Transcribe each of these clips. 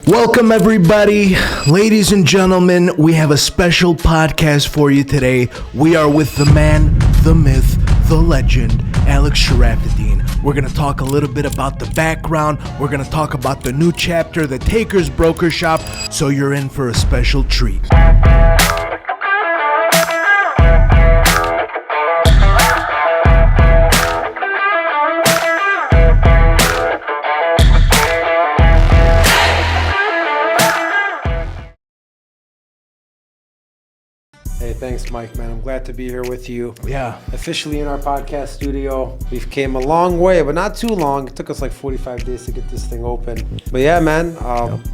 Welcome, everybody. Ladies and gentlemen, we have a special podcast for you today. We are with the man, the myth, the legend, Alex Sharafuddin. We're going to talk a little bit about the background. We're going to talk about the new chapter, the Takers Brokerage Shop, so you're in for a special treat. Hey, thanks, Mike, man. I'm glad to be here with you. Yeah. Officially in our podcast studio. We've came a long way, but not too long. It took us like 45 days to get this thing open. But yeah, man,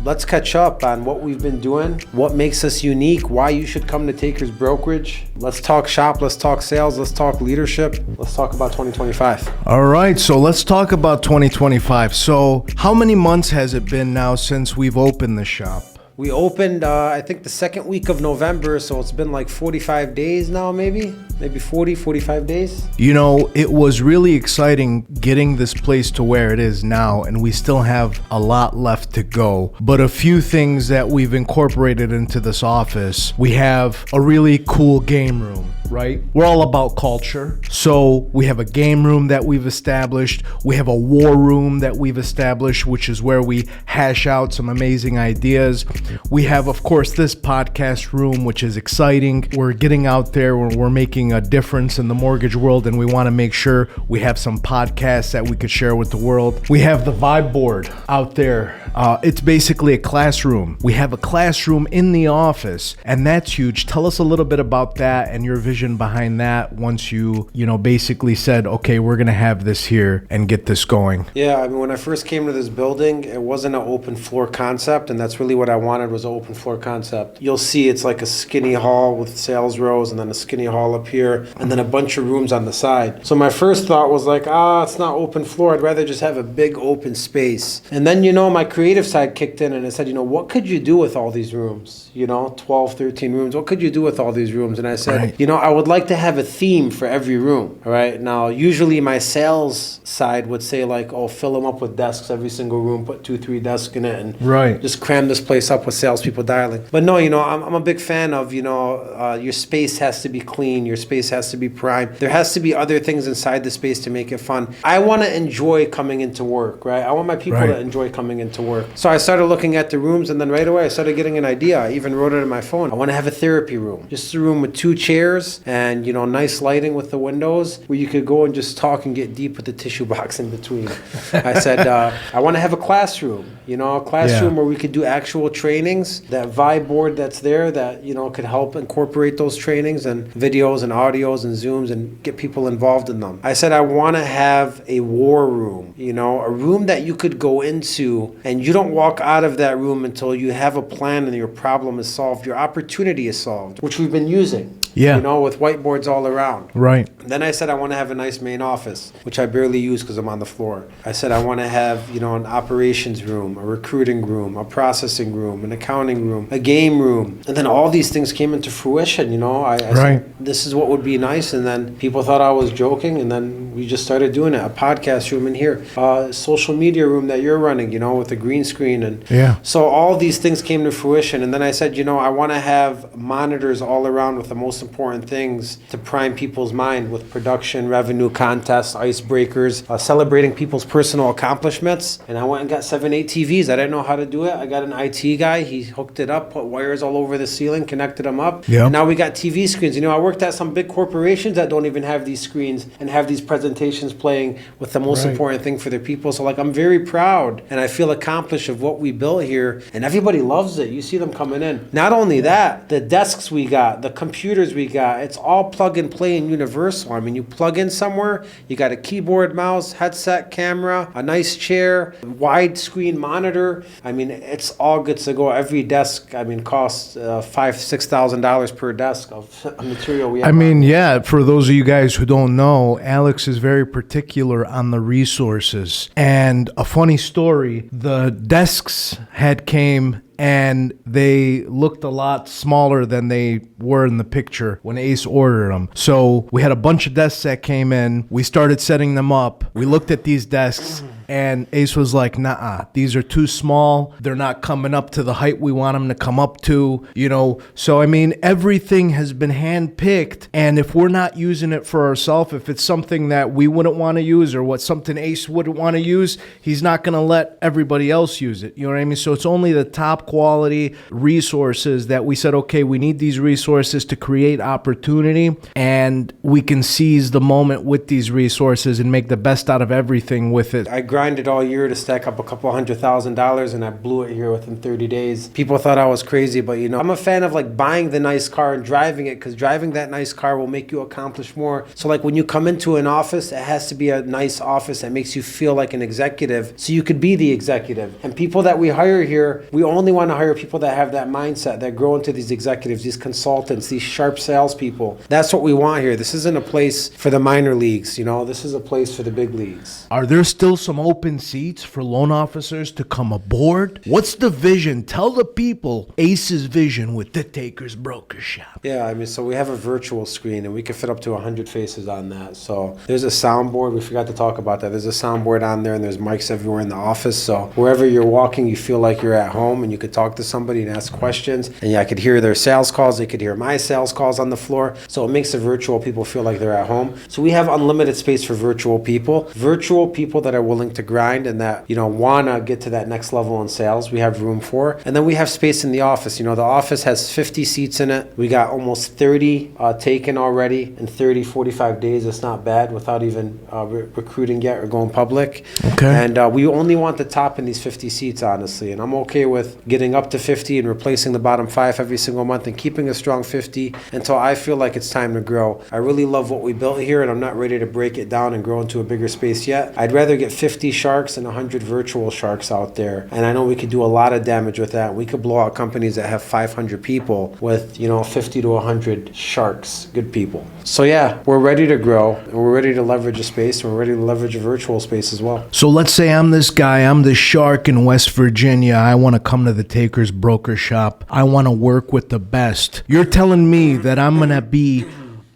let's catch up on what we've been doing, what makes us unique, why you should come to Takers Brokerage. Let's talk shop, let's talk sales, let's talk leadership. Let's talk about 2025. All right, so let's talk about 2025. So how many months has it been now since we've opened the shop? We opened, I think, the second week of November, so it's been like 45 days now, maybe 45 days. You know, it was really exciting getting this place to where it is now, and we still have a lot left to go. But a few things that we've incorporated into this office. We have a really cool game room, right? We're all about culture. So we have a game room that we've established. We have a war room that we've established, which is where we hash out some amazing ideas. We have, of course, this podcast room, which is exciting. We're getting out there, we're making a difference in the mortgage world, and we want to make sure we have some podcasts that we could share with the world. We have the vibe board out there. It's basically a classroom. We have a classroom in the office, and that's huge. Tell us a little bit about that and your vision behind that once you basically said, okay, we're going to have this here and get this going. Yeah, I mean, when I first came to this building, it wasn't an open floor concept, and that's really what I wanted, was an open floor concept. You'll see it's like a skinny hall with sales rows, and then a skinny hall up here, and then a bunch of rooms on the side. So my first thought was like, it's not open floor. I'd rather just have a big open space. And then, my creative side kicked in, and I said, what could you do with all these rooms? 12, 13 rooms. What could you do with all these rooms? And I said, right. I would like to have a theme for every room. All right. Now, usually my sales side would say like, fill them up with desks, every single room, put 2-3 desks in it, and just cram this place up with salespeople dialing. But no, I'm a big fan of, your space has to be clean. Your space has to be primed. There has to be other things inside the space to make it fun. I want to enjoy coming into work, right? I want my people to enjoy coming into work. So I started looking at the rooms, and then right away I started getting an idea. I even wrote it in my phone. I want to have a therapy room. Just a room with 2 chairs and, nice lighting with the windows where you could go and just talk and get deep with the tissue box in between. I said, I want to have a classroom, a classroom where we could do actual trainings. That vibe board that's there that, could help incorporate those trainings and videos and audios and Zooms and get people involved in them. I said, I want to have a war room, a room that you could go into and you don't walk out of that room until you have a plan and your problem is solved, your opportunity is solved, which we've been using. Yeah. With whiteboards all around. Right. Then I said I want to have a nice main office, which I barely use because I'm on the floor. I said I want to have, an operations room, a recruiting room, a processing room, an accounting room, a game room. And then all these things came into fruition, I said, this is what would be nice. And then people thought I was joking, and then we just started doing it. A podcast room in here, a social media room that you're running, with a green screen. And so all these things came to fruition. And then I said, I want to have monitors all around with the most important things to prime people's mind with production, revenue, contests, icebreakers, celebrating people's personal accomplishments. And I went and got 7-8 TVs. I didn't know how to do it. I got an IT guy. He hooked it up, put wires all over the ceiling, connected them up. And now we got TV screens. I worked at some big corporations that don't even have these screens and have these presentations playing with the most important thing for their people. So I'm very proud and I feel accomplished of what we built here, and everybody loves it. You see them coming in. Not only that, the desks we got, the computers we got, it's all plug and play and universal. I mean, you plug in somewhere, you got a keyboard, mouse, headset, camera, a nice chair, widescreen monitor. I mean, it's all good to go. Every desk, costs $5,000-$6,000 per desk of material we have. For those of you guys who don't know, Alex is very particular on the resources. And a funny story, the desks had came and they looked a lot smaller than they were in the picture when Ace ordered them. So we had a bunch of desks that came in. We started setting them up. We looked at these desks And Ace was like, nah, these are too small. They're not coming up to the height we want them to come up to, you know. So, I mean, everything has been handpicked. And if we're not using it for ourselves, if it's something that we wouldn't want to use or what something Ace wouldn't want to use, he's not going to let everybody else use it. You know what I mean? So it's only the top quality resources that we said, okay, we need these resources to create opportunity, and we can seize the moment with these resources and make the best out of everything with it. I grinded all year to stack up a couple $100,000 and I blew it here within 30 days. People thought I was crazy, but you know, I'm a fan of like buying the nice car and driving it, because driving that nice car will make you accomplish more. So like when you come into an office, it has to be a nice office that makes you feel like an executive, so you could be the executive. And people that we hire here, we only want to hire people that have that mindset, that grow into these executives, these consultants, these sharp salespeople. That's what we want here. This isn't a place for the minor leagues, you know, this is a place for the big leagues. Are there still some open seats for loan officers to come aboard? What's the vision? Tell the people Ace's vision with the Takers Brokerage Shop. Yeah, I mean, so we have a virtual screen and we can fit up to 100 faces on that. So there's a soundboard. We forgot to talk about that. There's a soundboard on there and there's mics everywhere in the office. So wherever you're walking, you feel like you're at home and you could talk to somebody and ask questions. And yeah, I could hear their sales calls. They could hear my sales calls on the floor. So it makes the virtual people feel like they're at home. So we have unlimited space for virtual people that are willing to grind and that, you know, want to get to that next level in sales. We have room for. And then we have space in the office. You know, the office has 50 seats in it. We got almost 30 taken already in 30, 45 days. It's not bad without even recruiting yet or going public. Okay. And we only want the top in these 50 seats, honestly. And I'm okay with getting up to 50 and replacing the bottom 5 every single month and keeping a strong 50 until I feel like it's time to grow. I really love what we built here and I'm not ready to break it down and grow into a bigger space yet. I'd rather get 50 sharks than 100 virtual sharks out there. And I know we could do a lot of damage with that. We could blow out companies that have 500 people with, you know, 50 to 100 sharks, good people. So yeah, we're ready to grow and we're ready to leverage a space and we're ready to leverage a virtual space as well. So let's say I'm this guy, I'm the shark in West Virginia. I want to come to the Takers Broker Shop. I want to work with the best. You're telling me that I'm going to be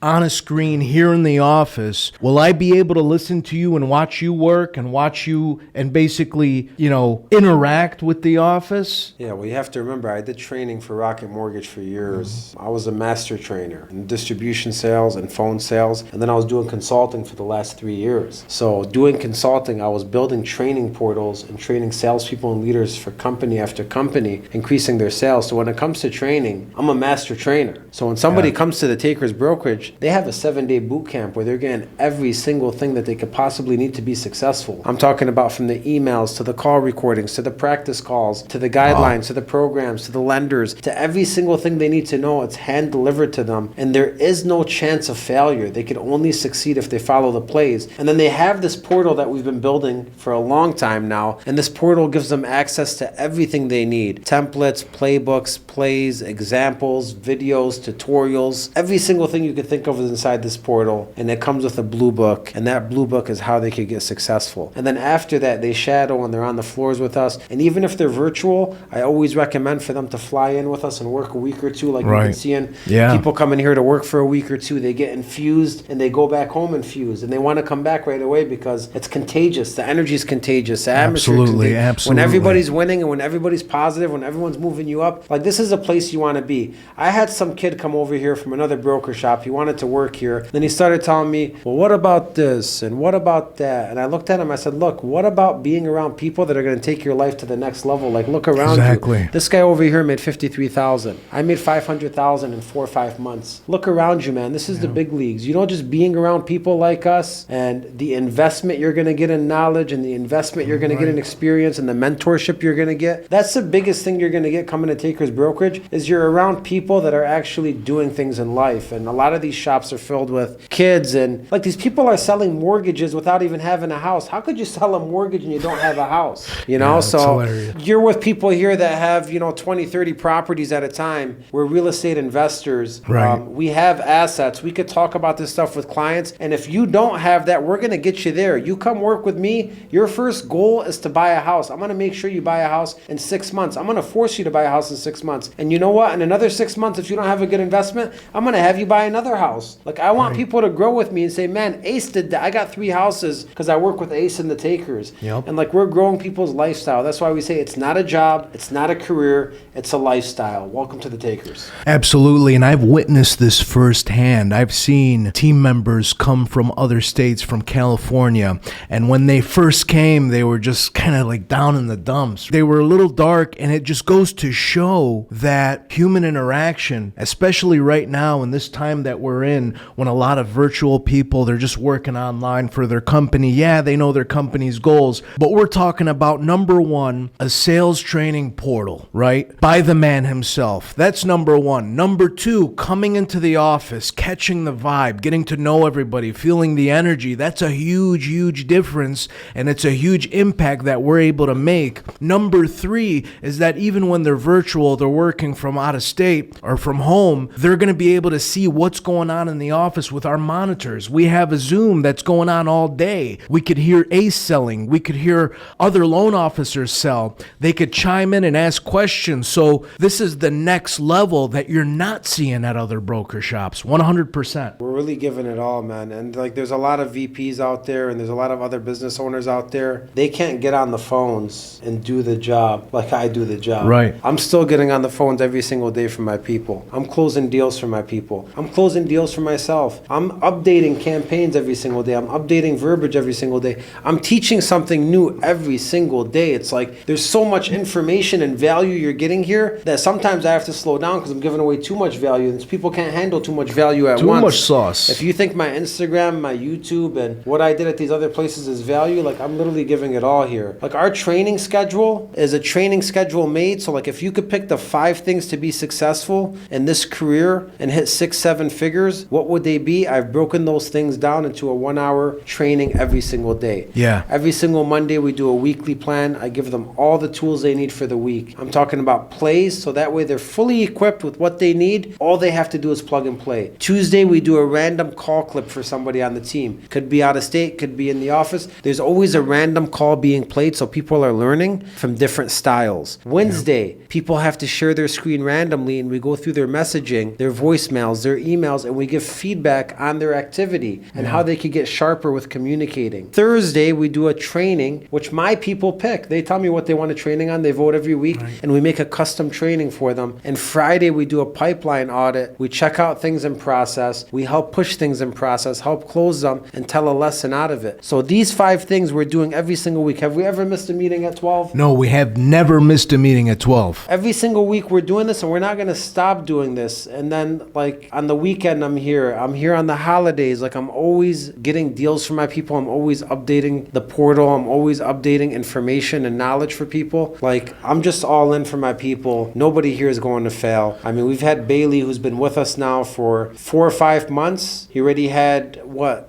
on a screen here in the office. Will I be able to listen to you and watch you work and watch you and basically, you know, interact with the office? Yeah, well, you have to remember, I did training for Rocket Mortgage for years. I was a master trainer in distribution sales and phone sales, and then I was doing consulting for the last 3 years. So doing consulting, I was building training portals and training salespeople and leaders for company after company, increasing their sales. So when it comes to training, I'm a master trainer. So when somebody comes to the Takers Brokerage, they have a 7-day boot camp where they're getting every single thing that they could possibly need to be successful. I'm talking about from the emails to the call recordings to the practice calls to the guidelines to the programs to the lenders to every single thing they need to know. It's hand delivered to them and there is no chance of failure. They can only succeed if they follow the plays. And then they have this portal that we've been building for a long time now, and this portal gives them access to everything they need: templates, playbooks, plays, examples, videos, tutorials, every single thing you could think of is inside this portal, and it comes with a blue book, and that blue book is how they could get successful. And then after that, they shadow and they're on the floors with us. And even if they're virtual, I always recommend for them to fly in with us and work a week or two, like we've been seeing people come in here to work for a week or two. They get infused and they go back home infused, and they want to come back right away because it's contagious. The energy is contagious. The atmosphere is contagious. When everybody's winning and when everybody's positive, when everyone's moving you up, like this is a place you want to be. I had some kid come over here from another broker shop. He wanted to work here. Then he started telling me, well, what about this and what about that? And I looked at him, I said, look, what about being around people that are going to take your life to the next level? Like, look around you. This guy over here made $53,000. I made $500,000 in 4 or 5 months. Look around you, man. This is the big leagues. You know, just being around people like us and the investment you're going to get in knowledge and the investment you're going to get in experience and the mentorship you're going to get. That's the biggest thing you're going to get coming to Takers Brokerage is you're around people that are actually doing things in life. And a lot of these shops are filled with kids, and like these people are selling mortgages without even having a house. How could you sell a mortgage and you don't have a house? You know, so hilarious. You're with people here that have, you know, 20, 30 properties at a time. We're real estate investors. We have assets. We could talk about this stuff with clients. And if you don't have that, we're going to get you there. You come work with me. Your first goal is to buy a house. I'm going to make sure you buy a house in 6 months. I'm going to force you to buy a house in 6 months. And you know what? In another 6 months, if you don't have a good investment, I'm going to have you buy another house. house. Like, I want people to grow with me and say, man, Ace did that. I got 3 houses because I work with Ace and the Takers. Yep. And like, we're growing people's lifestyle. That's why we say it's not a job, it's not a career, it's a lifestyle. Welcome to the Takers. Absolutely. And I've witnessed this firsthand. I've seen team members come from other states, from California. And when they first came, they were just kind of like down in the dumps. They were a little dark, and it just goes to show that human interaction, especially right now in this time that we're in, when a lot of virtual people, they're just working online for their company. Yeah, they know their company's goals, but we're talking about, number one, a sales training portal, right? By the man himself. That's number one. Number two, coming into the office, catching the vibe, getting to know everybody, feeling the energy. That's a huge, huge difference, and it's a huge impact that we're able to make. Number three is that even when they're virtual, they're working from out of state or from home, they're going to be able to see what's going on in the office with our monitors. We have a Zoom that's going on all day. We could hear Ace selling. We could hear other loan officers sell. They could chime in and ask questions. So this is the next level that you're not seeing at other broker shops. 100%. We're really giving it all, man. And like, there's a lot of VPs out there, and there's a lot of other business owners out there. They can't get on the phones and do the job like I do the job. Right. I'm still getting on the phones every single day for my people. I'm closing deals for my people. I'm closing deals for myself. I'm updating campaigns every single day. I'm updating verbiage every single day. I'm teaching something new every single day. It's like, there's so much information and value you're getting here that sometimes I have to slow down because I'm giving away too much value, and people can't handle too much value at once. Too much sauce. If you think my Instagram, my YouTube, and what I did at these other places is value, like, I'm literally giving it all here. Like, our training schedule is a training schedule made, so like, if you could pick the 5 things to be successful in this career and hit 6-7 figures, what would they be? I've broken those things down into a 1-hour training every single day. Yeah. Every single Monday we do a weekly plan. I give them all the tools they need for the week. I'm talking about plays, so that way they're fully equipped with what they need. All they have to do is plug and play. Tuesday we do a random call clip for somebody on the team. Could be out of state, could be in the office. There's always a random call being played, so people are learning from different styles. Wednesday, people have to share their screen randomly, and we go through their messaging, their voicemails, their emails, and we give feedback on their activity and how they could get sharper with communicating. Thursday, we do a training, which my people pick. They tell me what they want a training on. They vote every week, and we make a custom training for them. And Friday, we do a pipeline audit. We check out things in process. We help push things in process, help close them, and tell a lesson out of it. So these 5 things we're doing every single week. Have we ever missed a meeting at 12? No, we have never missed a meeting at 12. Every single week we're doing this, and we're not going to stop doing this. And then, like, on the weekend, I'm here on the holidays. Like, I'm always getting deals for my people. I'm always updating the portal. I'm always updating information and knowledge for people. Like, I'm just all in for my people. Nobody here is going to fail. I mean, we've had Bailey, who's been with us now for 4 or 5 months. He already had,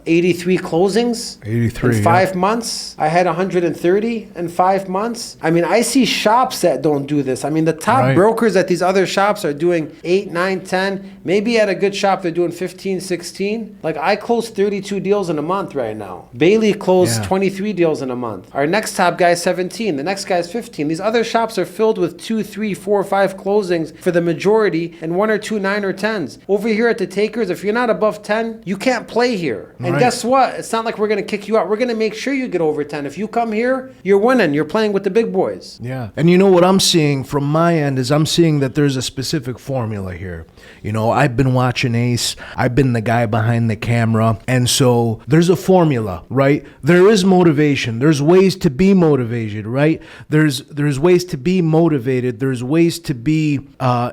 83 closings? 83, in 5 months. I had 130 in 5 months. I mean, I see shops that don't do this. I mean, the top brokers at these other shops are doing 8, 9, 10. Maybe at a good shop, they're doing 15, 16. Like, I closed 32 deals in a month right now. Bailey closed 23 deals in a month. Our next top guy is 17. The next guy is 15. These other shops are filled with 2, 3, 4, 5 closings for the majority, and 1 or 2 9 or 10s. Over here at the Takers, if you're not above 10, you can't play here. And guess what? It's not like we're going to kick you out. We're going to make sure you get over 10. If you come here, you're winning. You're playing with the big boys. Yeah. And you know what I'm seeing from my end is I'm seeing that there's a specific formula here. You know, I've been watching Ace. I've been the guy behind the camera. And so there's a formula, right? There is motivation. There's ways to be motivated, right? There's ways to be motivated. There's ways to be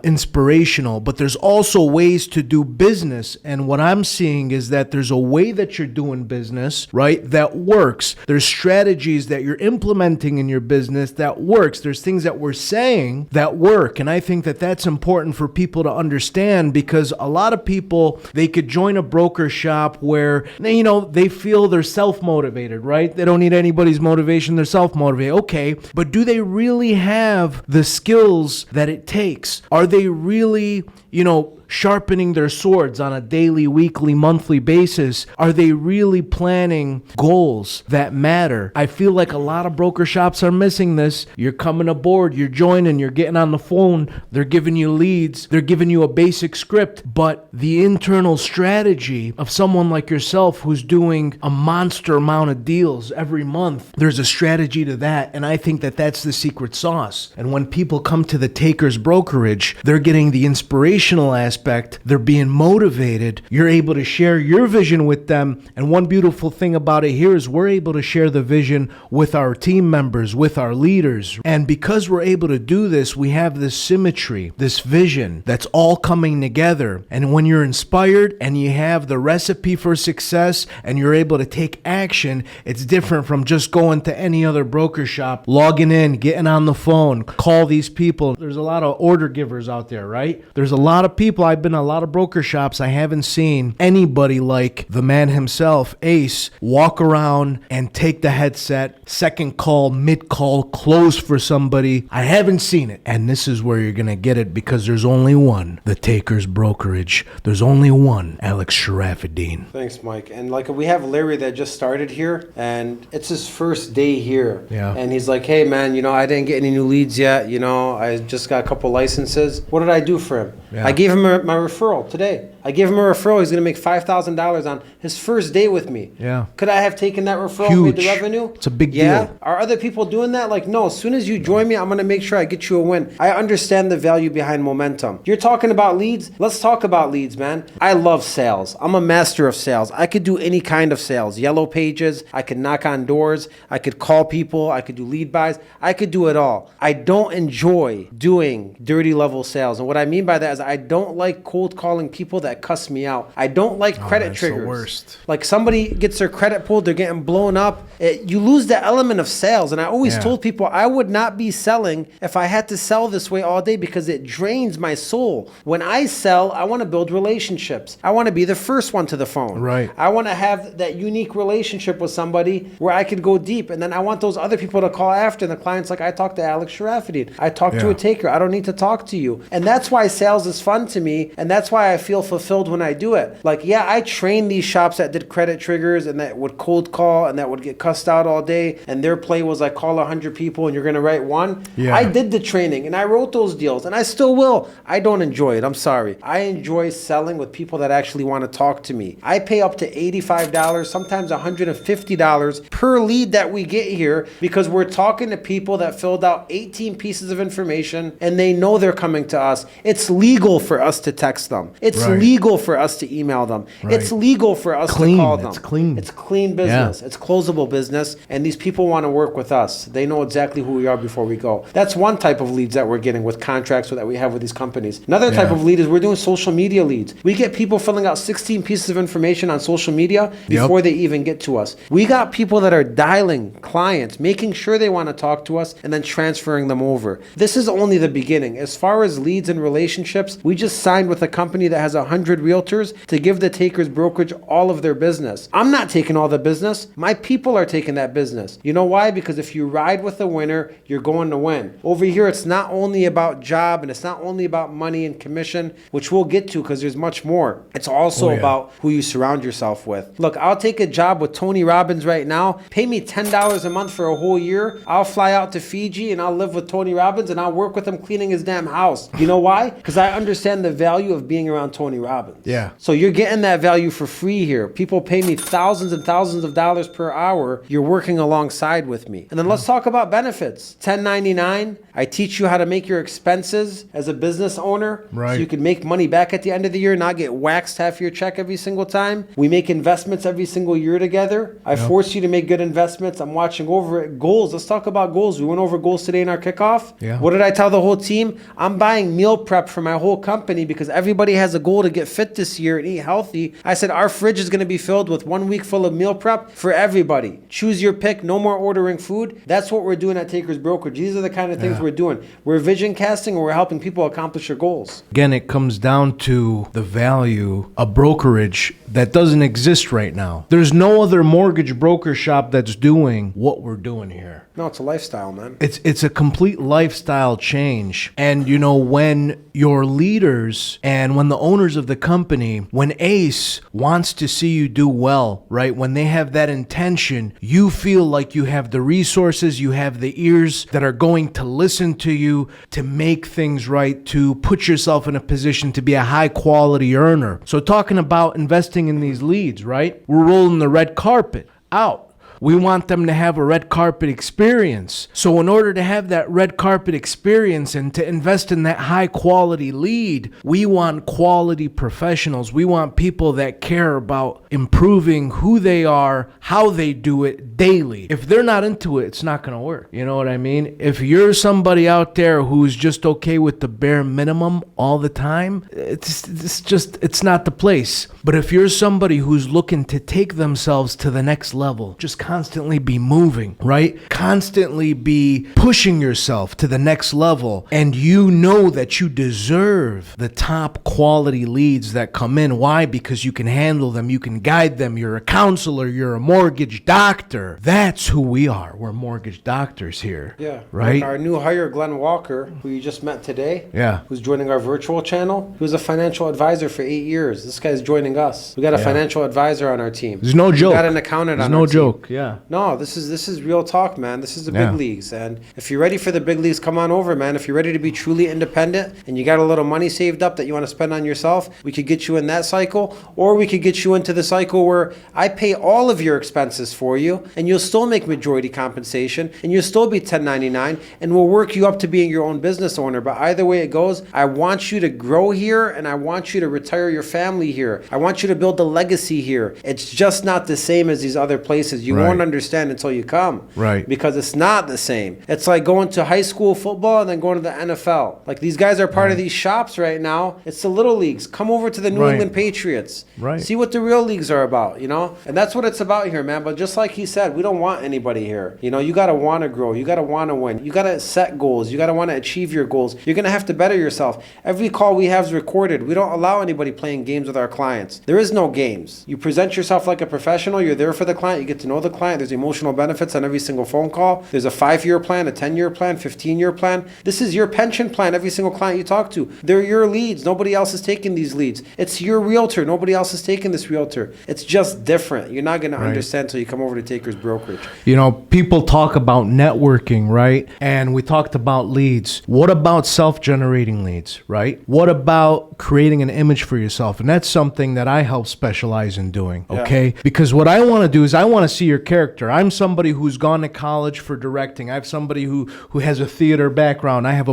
inspirational, but there's also ways to do business. And what I'm seeing is that there's a way that you're doing business, right, that works. There's strategies that you're implementing in your business that works. There's things that we're saying that work. And I think that that's important for people to understand, because a lot of people, they could join a broker shop where, you know, they feel they're self-motivated, right? They don't need anybody's motivation. They're self-motivated. Okay. But do they really have the skills that it takes? Are they really, you know, sharpening their swords on a daily, weekly, monthly basis? Are they really planning goals that matter? I feel like a lot of broker shops are missing this. You're coming aboard, you're joining, you're getting on the phone, they're giving you leads, they're giving you a basic script, but the internal strategy of someone like yourself who's doing a monster amount of deals every month, there's a strategy to that, and I think that that's the secret sauce. And when people come to the Takers Brokerage, they're getting the inspirational aspect, they're being motivated, you're able to share your vision with them, and one beautiful thing about it here is we're able to share the vision with our team members, with our leaders, and because we're able to do this, we have this symmetry, this vision that's all coming together. And when you're inspired and you have the recipe for success and you're able to take action, it's different from just going to any other broker shop, logging in, getting on the phone, call these people. There's a lot of order givers out there, right? There's a lot of people. I've been in a lot of broker shops. I haven't seen anybody like the man himself, Ace, walk around and take the headset, second call, mid call, close for somebody. I haven't seen it. And this is where you're going to get it because there's only one, the Takers Brokerage. There's only one, Alex Sharafuddin. Thanks, Mike. And like we have Larry that just started here, and it's his first day here. Yeah. And he's like, hey, man, I didn't get any new leads yet. I just got a couple licenses. What did I do for him? Yeah. I gave him my referral today. I gave him a referral. He's going to make $5,000 on his first day with me. Yeah. Could I have taken that referral Huge. and made the revenue? It's a big Yeah. deal. Are other people doing that? Like, no, as soon as you join me, I'm going to make sure I get you a win. I understand the value behind momentum. You're talking about leads? Let's talk about leads, man. I love sales. I'm a master of sales. I could do any kind of sales. Yellow pages. I could knock on doors. I could call people. I could do lead buys. I could do it all. I don't enjoy doing dirty level sales. And what I mean by that is I don't like cold calling people that cuss me out. I don't like credit that's triggers. the worst. Like somebody gets their credit pulled, they're getting blown up. You lose the element of sales. And I always told people I would not be selling if I had to sell this way all day because it drains my soul. When I sell, I want to build relationships. I want to be the first one to the phone. Right. I want to have that unique relationship with somebody where I could go deep. And then I want those other people to call after. And the client's like, I talked to Alex Sharafuddin. I talked to a taker. I don't need to talk to you. And that's why sales is fun to me. And that's why I feel fulfilled when I do it. Like, yeah, I trained these shops that did credit triggers and that would cold call and that would get cussed out all day. And their play was like, call 100 people and you're going to write one. Yeah. I did the training and I wrote those deals and I still will. I don't enjoy it. I'm sorry. I enjoy selling with people that actually want to talk to me. I pay up to $85, sometimes $150 per lead that we get here because we're talking to people that filled out 18 pieces of information and they know they're coming to us. It's legal for us to text them. It's legal for us to email them. It's legal for us to call them. It's clean. It's clean business. It's closable business. And these people want to work with us. They know exactly who we are before we go. That's one type of leads that we're getting with contracts that we have with these companies. Another type of lead is we're doing social media leads. We get people filling out 16 pieces of information on social media before they even get to us. We got people that are dialing clients, making sure they want to talk to us, and then transferring them over. This is only the beginning. As far as leads and relationships, we just signed with a company that has 100 realtors to give the Takers Brokerage all of their business. I'm not taking all the business. My people are taking that business. You know why? Because if you ride with a winner, you're going to win. Over here, it's not only about job and it's not only about money and commission, which we'll get to because there's much more. It's also about who you surround yourself with. Look, I'll take a job with Tony Robbins right now. Pay me $10 a month for a whole year. I'll fly out to Fiji and I'll live with Tony Robbins and I'll work with him cleaning his damn house. You know why? Because I understand the value of being around Tony Robbins. Yeah. So you're getting that value for free here. People pay me thousands and thousands of dollars per hour. You're working alongside with me. And then let's talk about benefits. 1099. I teach you how to make your expenses as a business owner. Right. So you can make money back at the end of the year, not get waxed half your check every single time. We make investments every single year together. I force you to make good investments. I'm watching over it. Goals. Let's talk about goals. We went over goals today in our kickoff. Yeah. What did I tell the whole team? I'm buying meal prep for my whole company because everybody has a goal to get fit this year and eat healthy. I said our fridge is going to be filled with 1 week full of meal prep for everybody. Choose your pick. No more ordering food. That's what we're doing at Takers Brokerage. These are the kind of things we're doing. We're vision casting and we're helping people accomplish their goals. Again, it comes down to the value of brokerage that doesn't exist right now. There's no other mortgage broker shop that's doing what we're doing here. No, it's a lifestyle, man. It's a complete lifestyle change. And when your leaders owners and when the owners of the company, when Ace wants to see you do well, right? When they have that intention, you feel like you have the resources, you have the ears that are going to listen to you to make things right, to put yourself in a position to be a high quality earner. So talking about investing in these leads, right? We're rolling the red carpet out. We want them to have a red carpet experience. So in order to have that red carpet experience and to invest in that high quality lead, we want quality professionals. We want people that care about improving who they are, how they do it daily. If they're not into it, it's not going to work. You know what I mean? If you're somebody out there who's just okay with the bare minimum all the time, it's not the place. But if you're somebody who's looking to take themselves to the next level, just constantly be moving, right? Constantly be pushing yourself to the next level. And you know that you deserve the top quality leads that come in. Why? Because you can handle them. You can guide them. You're a counselor. You're a mortgage doctor. That's who we are. We're mortgage doctors here. Yeah. Right? Like our new hire, Glenn Walker, who you just met today. Yeah. Who's joining our virtual channel. He was a financial advisor for 8 years. This guy's joining us. We got a financial advisor on our team. There's no joke. We got an accountant on our team. There's no joke. Yeah. No, this is real talk, man. This is the big leagues. And if you're ready for the big leagues, come on over, man. If you're ready to be truly independent and you got a little money saved up that you want to spend on yourself, we could get you in that cycle, or we could get you into the cycle where I pay all of your expenses for you and you'll still make majority compensation and you'll still be 1099 and we'll work you up to being your own business owner. But either way it goes, I want you to grow here and I want you to retire your family here. I want you to build a legacy here. It's just not the same as these other places. You won't understand until you come. Right. Because it's not the same. It's like going to high school football and then going to the NFL. Like these guys are part of these shops right now. It's the little leagues. Come over to the New England Patriots. Right. See what the real leagues are about, you know? And that's what it's about here, man. But just like he said, we don't want anybody here. You know, you got to want to grow. You got to want to win. You got to set goals. You got to want to achieve your goals. You're going to have to better yourself. Every call we have is recorded. We don't allow anybody playing games with our clients. There is no games. You present yourself like a professional. You're there for the client. You get to know the client. There's emotional benefits on every single phone call. There's a 5-year plan, a 10-year plan, 15-year plan. This is your pension plan, every single client you talk to. They're your leads. Nobody else is taking these leads. It's your realtor. Nobody else is taking this realtor. It's just different. You're not going to understand until you come over to Takers Brokerage. You know, people talk about networking, right? And we talked about leads. What about self-generating leads, right? What about creating an image for yourself? And that's something that I help specialize in doing, okay? Because what I want to do is I want to see your character. I'm somebody who's gone to college for directing. I have somebody who has a theater background. I have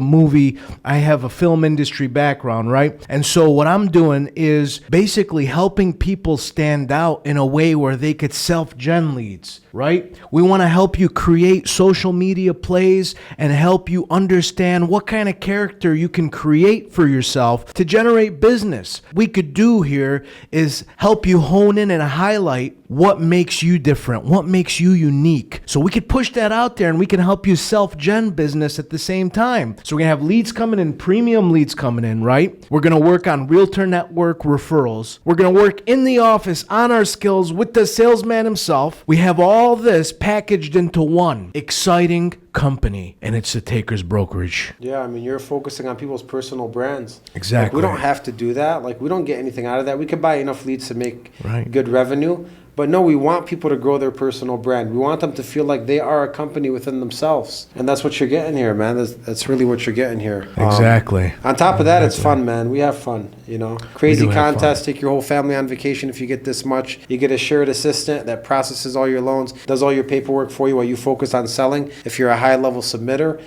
a film industry background, right? And so what I'm doing is basically helping people stand out in a way where they could self-gen leads, right? We want to help you create social media plays and help you understand what kind of character you can create for yourself to generate business. What we could do here is help you hone in and highlight what makes you different, what makes you unique. So we could push that out there and we can help you self-gen business at the same time. So we're going to have leads coming in, premium leads coming in, right? We're going to work on Realtor Network referrals. We're going to work in the office on our skills with the salesman himself. We have all this packaged into one exciting company, and it's the Takers Brokerage. Yeah, I mean, you're focusing on people's personal brands. Exactly. Like, we don't have to do that. Like, we don't get anything out of that. We could buy enough leads to make good revenue. But no, we want people to grow their personal brand. We want them to feel like they are a company within themselves. And that's what you're getting here, man. That's really what you're getting here. Exactly. On top of that, it's fun, man. We have fun, you know. Crazy contest. Take your whole family on vacation if you get this much. You get a shared assistant that processes all your loans, does all your paperwork for you while you focus on selling if you're a high-level submitter.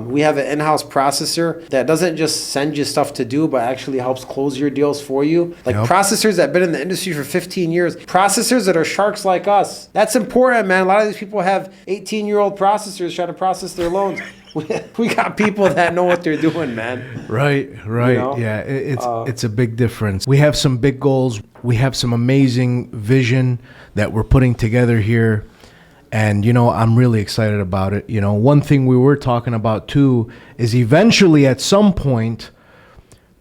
We have an in-house processor that doesn't just send you stuff to do, but actually helps close your deals for you. Like processors that have been in the industry for 15 years. Processors that are sharks like us. That's important, man. A lot of these people have 18-year-old processors trying to process their loans. We got people that know what they're doing, man. Right. You know? Yeah, it's a big difference. We have some big goals. We have some amazing vision that we're putting together here. And, you know, I'm really excited about it. You know, one thing we were talking about, too, is eventually at some point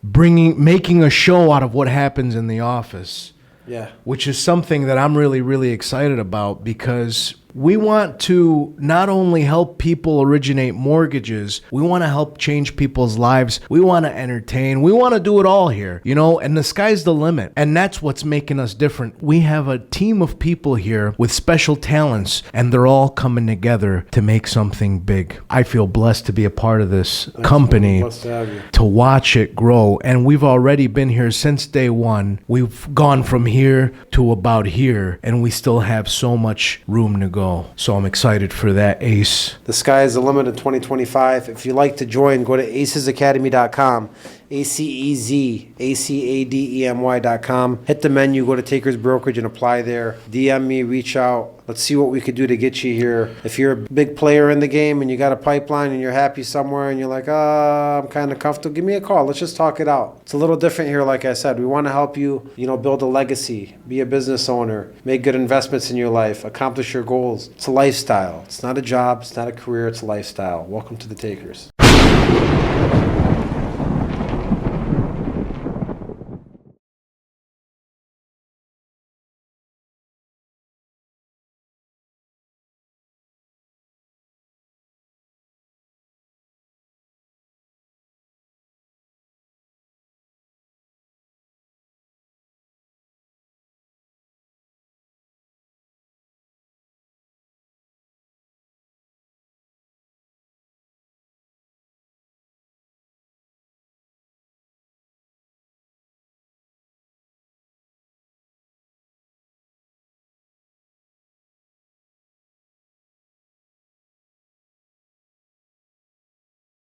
making a show out of what happens in the office. Yeah. Which is something that I'm really, really excited about because We want to not only help people originate mortgages, we want to help change people's lives. We want to entertain. We want to do it all here, and the sky's the limit. And that's what's making us different. We have a team of people here with special talents, and they're all coming together to make something big. I feel blessed to be a part of this company, Blessed to have you. to watch it grow. And we've already been here since day one. We've gone from here to about here, and we still have so much room to go. So I'm excited for that, Ace. The sky is the limit in 2025. If you'd like to join, go to acesacademy.com. ACEZACADEMY.com. Hit the menu, go to Takers Brokerage and apply there. DM me, reach out. Let's see what we could do to get you here. If you're a big player in the game and you got a pipeline and you're happy somewhere and you're like, I'm kind of comfortable, give me a call. Let's just talk it out. It's a little different here, like I said. We want to help you, build a legacy, be a business owner, make good investments in your life, accomplish your goals. It's a lifestyle. It's not a job. It's not a career. It's a lifestyle. Welcome to the Takers.